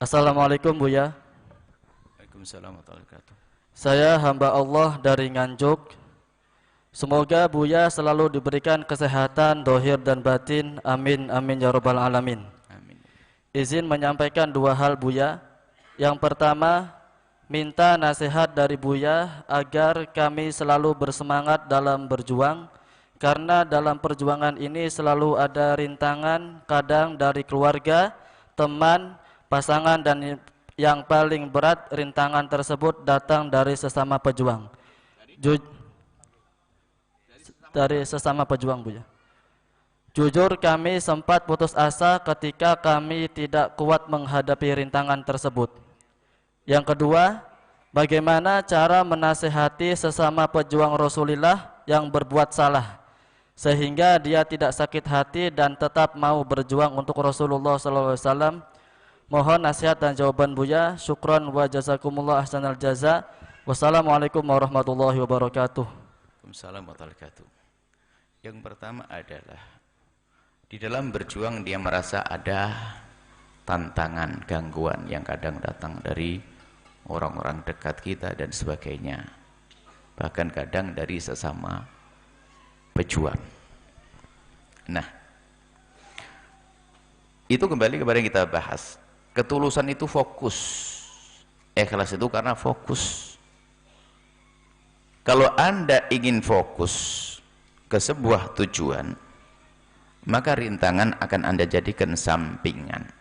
Assalamualaikum Buya. Waalaikumsalam warahmatullahi wabarakatuh. Saya hamba Allah dari Nganjuk. Semoga Buya selalu diberikan kesehatan dohir dan batin. Amin amin ya rabbal alamin. Amin. Izin menyampaikan dua hal Buya. Yang pertama, minta nasihat dari Buya agar kami selalu bersemangat dalam berjuang, karena dalam perjuangan ini selalu ada rintangan, kadang dari keluarga, teman, pasangan, dan yang paling berat rintangan tersebut datang dari sesama pejuang. Dari sesama pejuang Buya. Jujur kami sempat putus asa ketika kami tidak kuat menghadapi rintangan tersebut. Yang kedua, bagaimana cara menasihati sesama pejuang Rasulullah yang berbuat salah sehingga dia tidak sakit hati dan tetap mau berjuang untuk Rasulullah SAW. Mohon nasihat dan jawaban Buya. Syukran wa jazakumullah ahsanal jaza. Wassalamualaikum warahmatullahi wabarakatuh. Waalaikumsalam warahmatullahi wabarakatuh. Yang pertama adalah di dalam berjuang dia merasa ada tantangan, gangguan yang kadang datang dari orang-orang dekat kita dan sebagainya. Bahkan kadang dari sesama pejuang. Nah, itu kembali kepada yang kita bahas. Ketulusan itu fokus. Ikhlas itu karena fokus. Kalau Anda ingin fokus ke sebuah tujuan, maka rintangan akan Anda jadikan sampingan.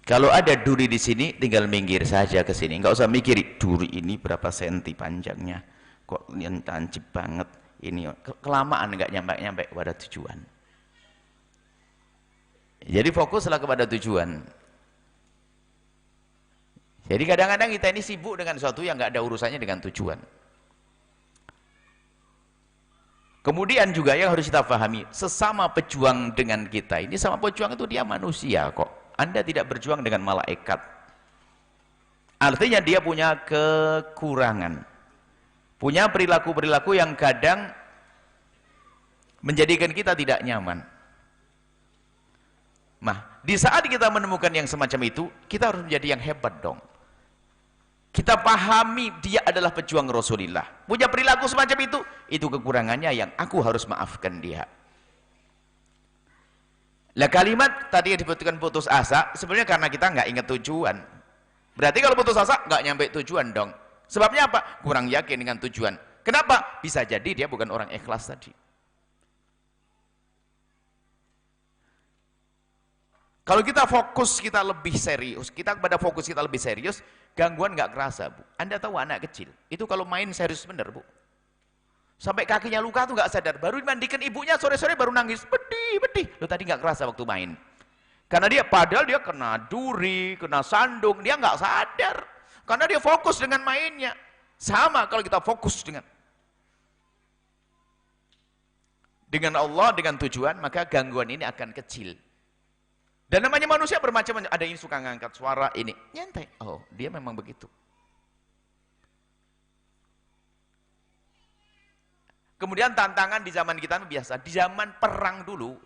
Kalau ada duri di sini, tinggal minggir saja ke sini. Enggak usah mikir duri ini berapa senti panjangnya. Kok tancap banget ini. Kelamaan enggak nyampe pada tujuan. Jadi fokuslah kepada tujuan. Jadi kadang-kadang kita ini sibuk dengan sesuatu yang enggak ada urusannya dengan tujuan. Kemudian juga yang harus kita pahami, sesama pejuang dengan kita ini, sama pejuang itu dia manusia kok. Anda tidak berjuang dengan malaikat. Artinya dia punya kekurangan. Punya perilaku-perilaku yang kadang menjadikan kita tidak nyaman. Nah, di saat kita menemukan yang semacam itu, kita harus menjadi yang hebat dong. Kita pahami dia adalah pejuang Rasulullah, punya perilaku semacam itu kekurangannya yang aku harus maafkan dia. Lah kalimat tadi yang disebutkan putus asa, sebenarnya karena kita nggak ingat tujuan. Berarti kalau putus asa nggak nyampe tujuan dong. Sebabnya apa? Kurang yakin dengan tujuan. Kenapa? Bisa jadi dia bukan orang ikhlas tadi. Kalau kita fokus kita lebih serius, kita pada fokus kita lebih serius, gangguan nggak kerasa, Bu. Anda tahu anak kecil, itu kalau main serius bener, Bu. Sampai kakinya luka tuh nggak sadar, baru dimandikan ibunya sore-sore baru nangis, pedih. Lo tadi nggak kerasa waktu main. Karena dia padahal dia kena duri, kena sandung, dia nggak sadar. Karena dia fokus dengan mainnya. Sama kalau kita fokus dengan Allah, dengan tujuan, maka gangguan ini akan kecil. Dan namanya manusia bermacam-macam, ada yang suka ngangkat suara, ini nyantai. Oh, dia memang begitu. Kemudian tantangan di zaman kita biasa, di zaman perang dulu,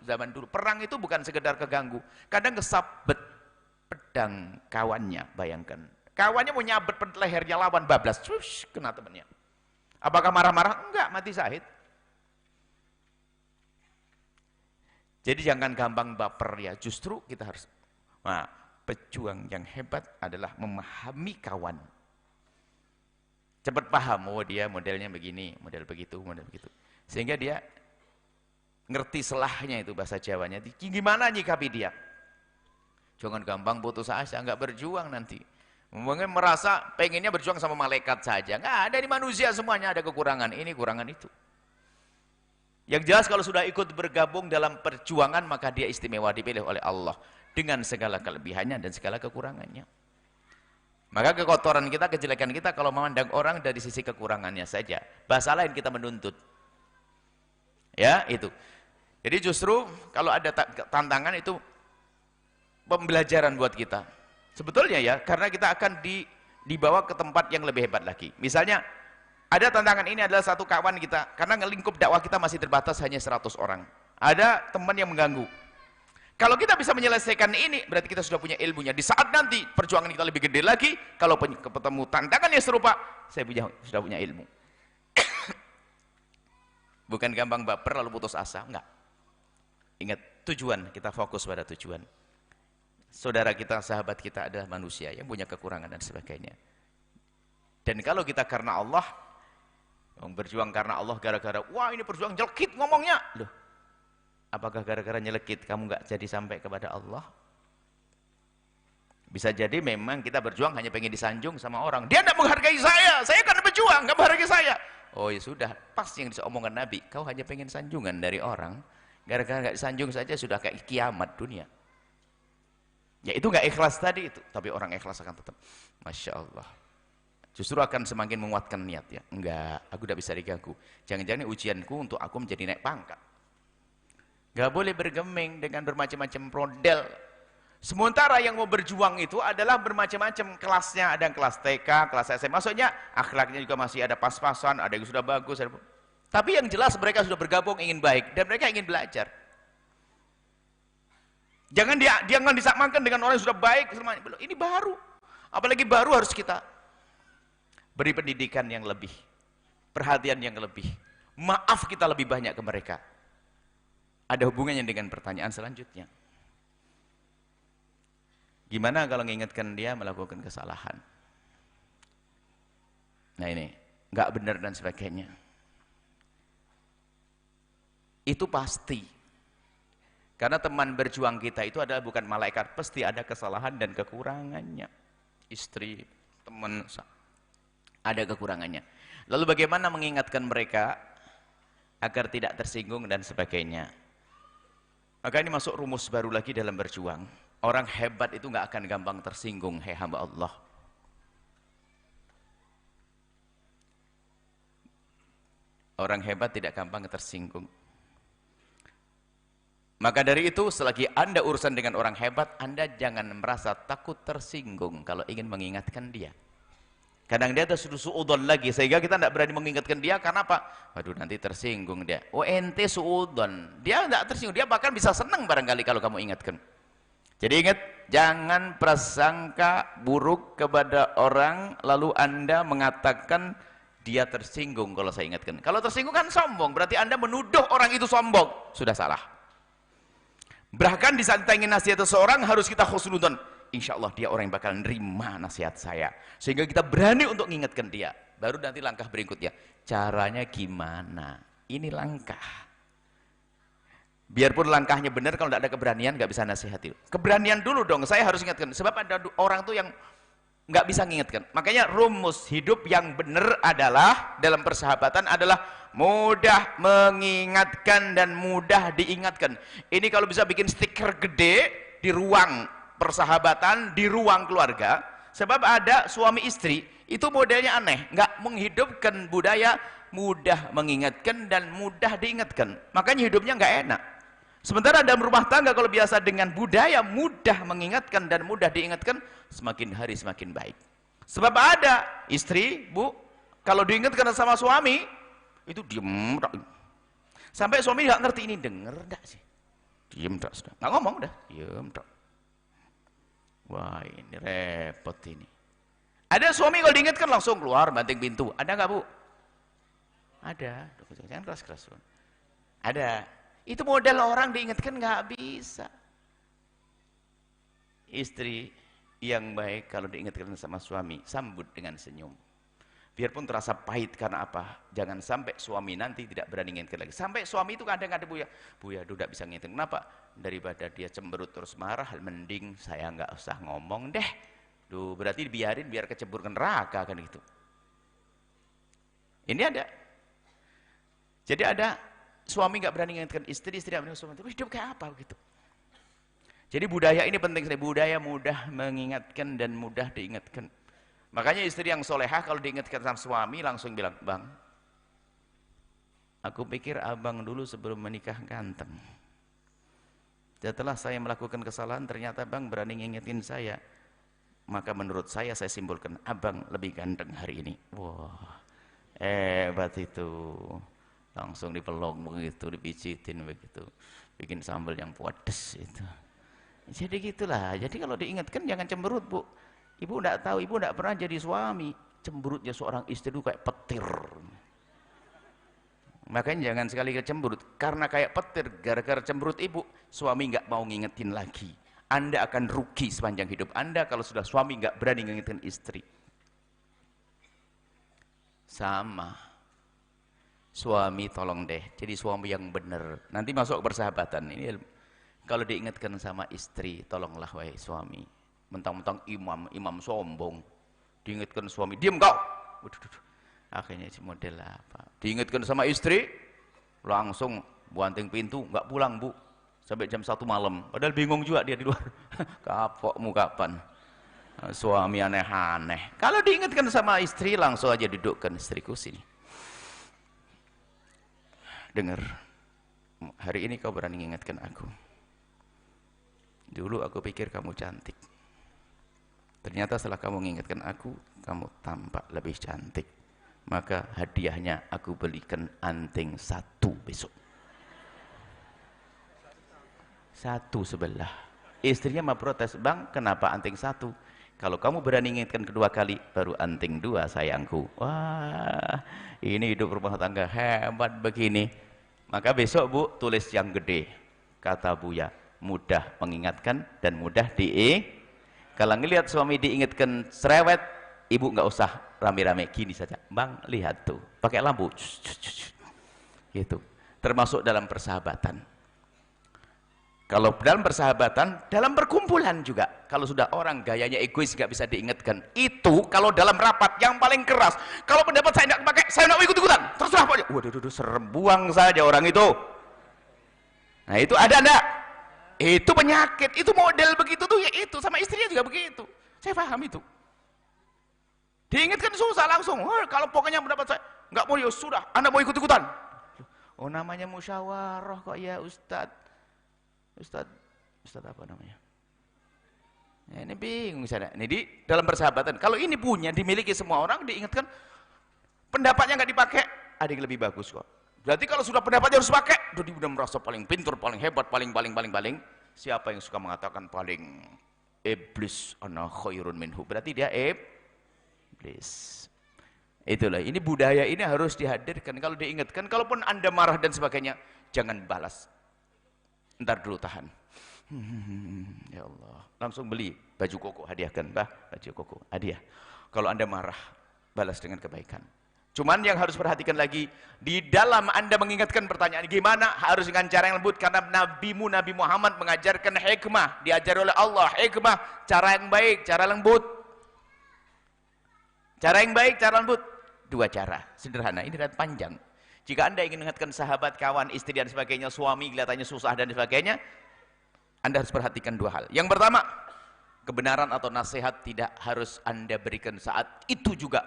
perang itu bukan sekedar keganggu, kadang kesabet pedang kawannya, bayangkan. Kawannya mau nyabet lehernya lawan, bablas, swish, kena temannya. Apakah marah-marah? Enggak, mati syahid. Jadi jangan gampang baper ya, justru kita harus, nah, pejuang yang hebat adalah memahami kawan. Cepat paham, oh dia modelnya begini, model begitu. Sehingga dia ngerti selahnya itu bahasa Jawanya, gimana nyikapi dia. Jangan gampang putus asa, nggak berjuang nanti. Mungkin merasa pengennya berjuang sama malaikat saja. Nggak ada, di manusia semuanya ada kekurangan, ini kurangan itu. Yang jelas kalau sudah ikut bergabung dalam perjuangan, maka dia istimewa, dipilih oleh Allah dengan segala kelebihannya dan segala kekurangannya. Maka kekotoran kita, kejelekan kita kalau memandang orang dari sisi kekurangannya saja, bahasa lain kita menuntut. Ya, itu. Jadi justru kalau ada tantangan itu pembelajaran buat kita. Sebetulnya ya, karena kita akan dibawa ke tempat yang lebih hebat lagi. Misalnya ada tantangan ini adalah satu kawan kita, karena ngelingkup dakwah kita masih terbatas hanya 100 orang. Ada teman yang mengganggu. Kalau kita bisa menyelesaikan ini, berarti kita sudah punya ilmunya. Di saat nanti perjuangan kita lebih gede lagi, kalau ketemu tantangan yang serupa, saya sudah punya ilmu. Bukan gampang baper lalu putus asa, enggak. Ingat tujuan, kita fokus pada tujuan. Saudara kita, sahabat kita adalah manusia yang punya kekurangan dan sebagainya. Dan kalau kita karena Allah, berjuang karena Allah gara-gara, wah ini berjuang jelekit ngomongnya. Loh, apakah gara-gara nyelekit kamu nggak jadi sampai kepada Allah? Bisa jadi memang kita berjuang hanya pengen disanjung sama orang. Dia tidak menghargai saya kan berjuang, nggak menghargai saya. Oh ya sudah, pas yang diomongkan Nabi, kau hanya pengen sanjungan dari orang, gara-gara nggak disanjung saja sudah kayak kiamat dunia. Ya itu nggak ikhlas tadi itu, tapi orang ikhlas akan tetap, Masya Allah. Justru akan semakin menguatkan niat ya. Enggak, aku tidak bisa diganggu. Jangan-jangan ujianku untuk aku menjadi naik pangkat. Gak boleh bergeming dengan bermacam-macam model. Sementara yang mau berjuang itu adalah bermacam-macam kelasnya. Ada yang kelas TK, kelas SMA. Maksudnya akhlaknya juga masih ada pas-pasan, ada yang sudah bagus. Tapi yang jelas mereka sudah bergabung ingin baik dan mereka ingin belajar. Jangan jangan disamakan dengan orang yang sudah baik. Ini baru. Apalagi baru harus kita beri pendidikan yang lebih, perhatian yang lebih. Maaf kita lebih banyak ke mereka. Ada hubungannya dengan pertanyaan selanjutnya. Gimana kalau mengingatkan dia melakukan kesalahan? Nah ini, nggak benar dan sebagainya. Itu pasti. Karena teman berjuang kita itu adalah bukan malaikat, pasti ada kesalahan dan kekurangannya. Istri, teman, ada kekurangannya. Lalu bagaimana mengingatkan mereka agar tidak tersinggung dan sebagainya? Maka ini masuk rumus baru lagi dalam berjuang. Orang hebat itu nggak akan gampang tersinggung, hai hamba Allah. Orang hebat tidak gampang tersinggung. Maka dari itu, selagi Anda urusan dengan orang hebat, Anda jangan merasa takut tersinggung kalau ingin mengingatkan dia. Kadang dia ada suudon lagi, sehingga kita tidak berani mengingatkan dia, karena apa? Waduh, nanti tersinggung dia. Oh ente suudon. Dia tidak tersinggung, dia bahkan bisa senang barangkali kalau kamu ingatkan. Jadi ingat, jangan prasangka buruk kepada orang, lalu Anda mengatakan dia tersinggung kalau saya ingatkan. Kalau tersinggung kan sombong, berarti Anda menuduh orang itu sombong. Sudah salah. Bahkan di saat kita ingin nasihat seseorang harus kita khusnudon. Insya Allah dia orang yang bakal nerima nasihat saya. Sehingga kita berani untuk mengingatkan dia. Baru nanti langkah berikutnya. Caranya gimana? Ini langkah. Biarpun langkahnya benar, kalau tidak ada keberanian nggak bisa nasihati. Keberanian dulu dong. Saya harus ingatkan. Sebab ada orang tuh yang nggak bisa mengingatkan. Makanya rumus hidup yang benar adalah dalam persahabatan adalah mudah mengingatkan dan mudah diingatkan. Ini kalau bisa bikin stiker gede di ruang persahabatan, di ruang keluarga. Sebab ada suami istri itu modelnya aneh, nggak menghidupkan budaya mudah mengingatkan dan mudah diingatkan. Makanya hidupnya nggak enak. Sementara dalam rumah tangga kalau biasa dengan budaya mudah mengingatkan dan mudah diingatkan, semakin hari semakin baik. Sebab ada istri, bu, kalau diingatkan sama suami, itu diem. Sampai suami nggak ngerti ini denger enggak sih? Diem tak sudah. Nggak ngomong dah, diem tak. Wah ini repot ini. Ada suami kalau diingatkan langsung keluar banting pintu. Ada nggak bu? Ada. Jangan keras-keras. Ada. Itu model orang diingatkan nggak bisa. Istri yang baik kalau diingatkan sama suami, sambut dengan senyum. Biarpun terasa pahit, karena apa? Jangan sampai suami nanti tidak berani ingatkan lagi. Sampai suami itu kadang ada Buya tidak bisa ngingetin. Kenapa? Daripada dia cemberut terus marah, mending saya nggak usah ngomong deh. Duh, berarti biarin biar kecebur ke neraka kan gitu. Ini ada. Jadi ada suami nggak berani ingatkan istri, istri nggak berani suami. Terus hidup kayak apa gitu? Jadi budaya ini penting sekali. Budaya mudah mengingatkan dan mudah diingatkan. Makanya istri yang solehah kalau diingatkan sama suami langsung bilang, bang, aku pikir abang dulu sebelum menikah ganteng. Setelah saya melakukan kesalahan, ternyata bang berani ngingetin saya. Maka menurut saya simpulkan, abang lebih ganteng hari ini. Wah, hebat itu. Langsung dipeluk begitu, dipijitin begitu. Bikin sambal yang pedas itu. Jadi gitulah. Jadi kalau diingatkan jangan cemberut, Bu. Ibu enggak tahu, ibu enggak pernah jadi suami. Cemberutnya seorang istri itu kayak petir. Makanya jangan sekali cemberut. Karena kayak petir, gara-gara cemberut ibu, suami enggak mau ngingetin lagi. Anda akan rugi sepanjang hidup Anda kalau sudah suami enggak berani ngingetin istri. Sama. Suami tolong deh, jadi suami yang benar. Nanti masuk persahabatan. Ini kalau diingatkan sama istri, tolonglah wahai suami. Mentang-mentang imam sombong. Diingatkan suami, diam kau. Akhirnya si model apa? Diingatkan sama istri, langsung banting pintu, nggak pulang bu, sampai jam 1 malam. Padahal bingung juga dia di luar. Kapokmu kapan? Suami aneh-aneh. Kalau diingatkan sama istri, langsung aja dudukkan istriku sini. Dengar, hari ini kau berani mengingatkan aku. Dulu aku pikir kamu cantik. Ternyata setelah kamu mengingatkan aku, kamu tampak lebih cantik. Maka hadiahnya aku belikan anting 1 besok. 1 sebelah. Istrinya mau protes, bang kenapa anting 1? Kalau kamu berani mengingatkan kedua kali, baru anting 2 sayangku. Wah, ini hidup rumah tangga hebat begini. Maka besok bu, tulis yang gede. Kata Buya, mudah mengingatkan dan mudah kalau ngelihat suami diingatkan cerewet, ibu nggak usah rame-rame, gini saja. Bang, lihat tuh, pakai lampu. Gitu. Termasuk dalam persahabatan. Kalau dalam persahabatan, dalam perkumpulan juga. Kalau sudah orang gayanya egois nggak bisa diingatkan. Itu kalau dalam rapat yang paling keras. Kalau pendapat saya nggak pakai, saya nggak ikut-ikutan. Terserah pokoknya. Waduh, serem, buang saja orang itu. Nah itu ada enggak? Itu penyakit, itu model begitu tuh ya itu, sama istrinya juga begitu. Saya paham itu. Diingatkan susah langsung. Kalau pokoknya pendapat saya nggak mau, ya sudah, Anda mau ikut-ikutan. Oh namanya musyawarah kok ya Ustadz. Ustadz apa namanya? Ya, ini bingung saya. Ini di dalam persahabatan. Kalau ini punya dimiliki semua orang, diingatkan pendapatnya nggak dipakai, ada yang lebih bagus kok. Berarti kalau sudah pendapatnya harus pakai, dia udah merasa paling pintar, paling hebat, paling. Siapa yang suka mengatakan paling iblis ana khairun minhu? Berarti dia iblis. Itulah, ini budaya ini harus dihadirkan. Kalau diingatkan, kalaupun Anda marah dan sebagainya, jangan balas. Ntar dulu tahan. Ya Allah, langsung beli baju koko, hadiahkan, bah, baju koko, hadiah. Kalau Anda marah, balas dengan kebaikan. Cuman yang harus perhatikan lagi, di dalam Anda mengingatkan pertanyaan gimana, harus dengan cara yang lembut, karena nabimu Nabi Muhammad mengajarkan hikmah, diajar oleh Allah hikmah, cara yang baik, cara lembut. Cara yang baik, cara lembut. 2 cara, sederhana, ini dan panjang. Jika Anda ingin mengingatkan sahabat, kawan, istri dan sebagainya, suami kelihatannya susah dan sebagainya, Anda harus perhatikan 2 hal. Yang pertama, kebenaran atau nasihat tidak harus Anda berikan saat itu juga.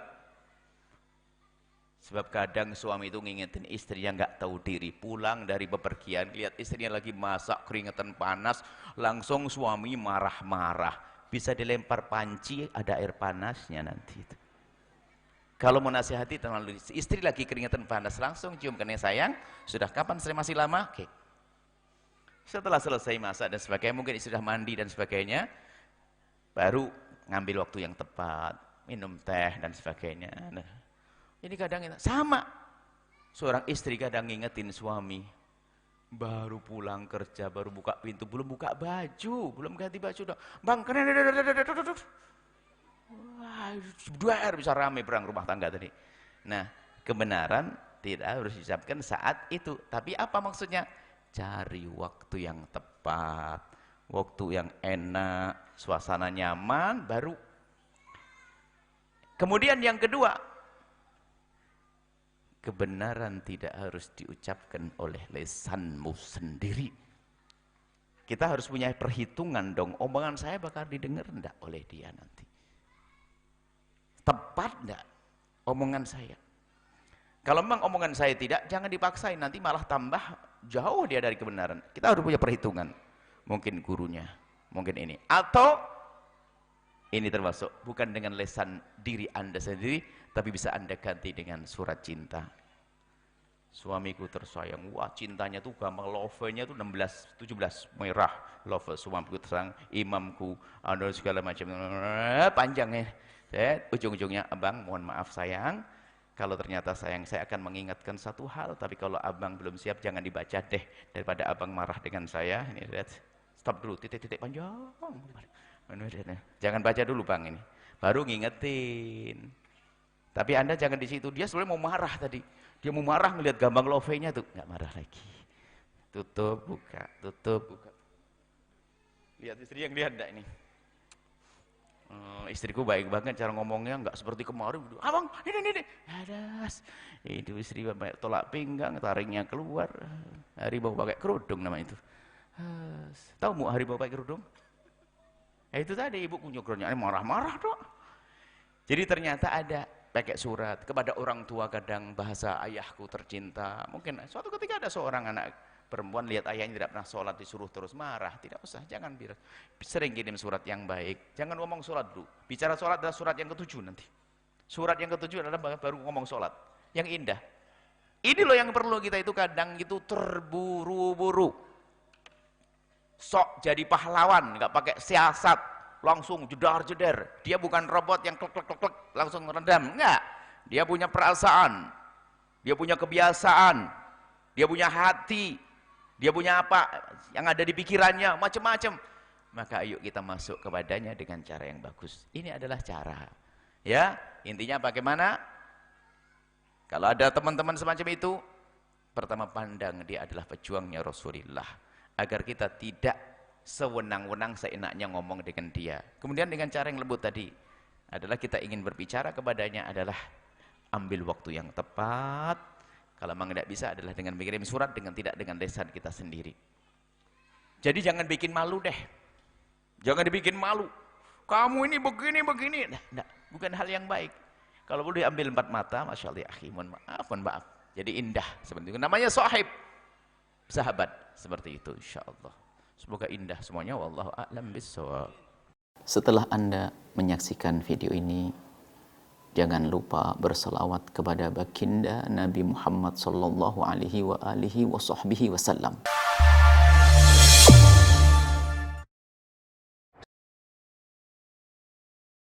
Sebab kadang suami itu ngingetin istrinya nggak tahu diri, pulang dari bepergian, lihat istrinya lagi masak keringetan panas, langsung suami marah-marah. Bisa dilempar panci, ada air panasnya nanti itu. Kalau mau nasihati terlalu, istri lagi keringetan panas, langsung cium kena sayang, sudah kapan saya masih lama? Oke. Setelah selesai masak dan sebagainya, mungkin istri sudah mandi dan sebagainya, baru ngambil waktu yang tepat, minum teh dan sebagainya. Nah, ini kadang sama, seorang istri kadang ngingetin suami, baru pulang kerja, baru buka pintu, belum buka baju, belum ganti baju, bang, wah, 2 air bisa ramai perang rumah tangga tadi. Nah, kebenaran tidak harus diucapkan saat itu. Tapi apa maksudnya? Cari waktu yang tepat, waktu yang enak, suasana nyaman, baru. Kemudian yang kedua, kebenaran tidak harus diucapkan oleh lisanmu sendiri. Kita harus punya perhitungan dong, omongan saya bakal didengar enggak oleh dia nanti. Tepat enggak omongan saya? Kalau memang omongan saya tidak, jangan dipaksain, nanti malah tambah jauh dia dari kebenaran. Kita harus punya perhitungan. Mungkin gurunya, mungkin ini. Atau ini termasuk bukan dengan lesan diri Anda sendiri, tapi bisa Anda ganti dengan surat cinta. Suamiku tersayang, wah cintanya tuh gampang, love-nya tuh 16, 17, merah, love suamiku tersayang, imamku, ada segala macam, panjangnya. Ujung-ujungnya, abang mohon maaf sayang, kalau ternyata sayang saya akan mengingatkan satu hal, tapi kalau abang belum siap jangan dibaca deh, daripada abang marah dengan saya. Ini lihat, stop dulu, titik-titik panjang. Jangan baca dulu bang ini, baru ngingetin. Tapi Anda jangan di situ, dia sebenarnya mau marah tadi. Dia mau marah ngelihat gambar love-nya tuh, nggak marah lagi. Tutup, buka, tutup, buka. Lihat istri yang lihat enggak ini? Istriku baik banget cara ngomongnya, nggak seperti kemarin. Abang, ini. Adas. Itu istri banyak tolak pinggang, taringnya keluar. Harimau pakai kerudung nama itu. Tahu mu harimau pakai kerudung? Itu tadi ibu kunyukronya marah-marah dok. Jadi ternyata ada pakai surat kepada orang tua, kadang bahasa ayahku tercinta. Mungkin suatu ketika ada seorang anak perempuan lihat ayahnya tidak pernah sholat, disuruh terus marah. Tidak usah, jangan bilang. Sering kirim surat yang baik. Jangan ngomong sholat dulu. Bicara sholat adalah surat yang ketujuh nanti. Surat yang ketujuh adalah baru ngomong sholat. Yang indah. Ini loh yang perlu kita itu kadang itu terburu-buru. Sok jadi pahlawan, nggak pakai siasat. Langsung jedar-jeder. Dia bukan robot yang klek langsung meredam. Enggak. Dia punya perasaan. Dia punya kebiasaan. Dia punya hati. Dia punya apa yang ada di pikirannya, macam-macam. Maka ayo kita masuk kepadanya dengan cara yang bagus. Ini adalah cara. Ya, intinya bagaimana? Kalau ada teman-teman semacam itu, pertama pandang dia adalah pejuangnya Rasulullah. Agar kita tidak sewenang-wenang seenaknya ngomong dengan dia. Kemudian dengan cara yang lembut tadi adalah kita ingin berbicara kepadanya adalah ambil waktu yang tepat. Kalau memang tidak bisa adalah dengan mengirim surat, tidak dengan lisan kita sendiri. Jadi jangan bikin malu deh. Jangan dibikin malu. Kamu ini begini. Nah, bukan hal yang baik. Kalau boleh ambil 4 mata, masya Allah, akhi, mohon maaf. Jadi indah seperti itu. Namanya sahib, sahabat seperti itu, insya Allah. Semoga indah semuanya, wallahu a'lam bissawab. Setelah Anda menyaksikan video ini, jangan lupa berselawat kepada baginda Nabi Muhammad sallallahu alaihi wa alihi wa sahbihi wasallam.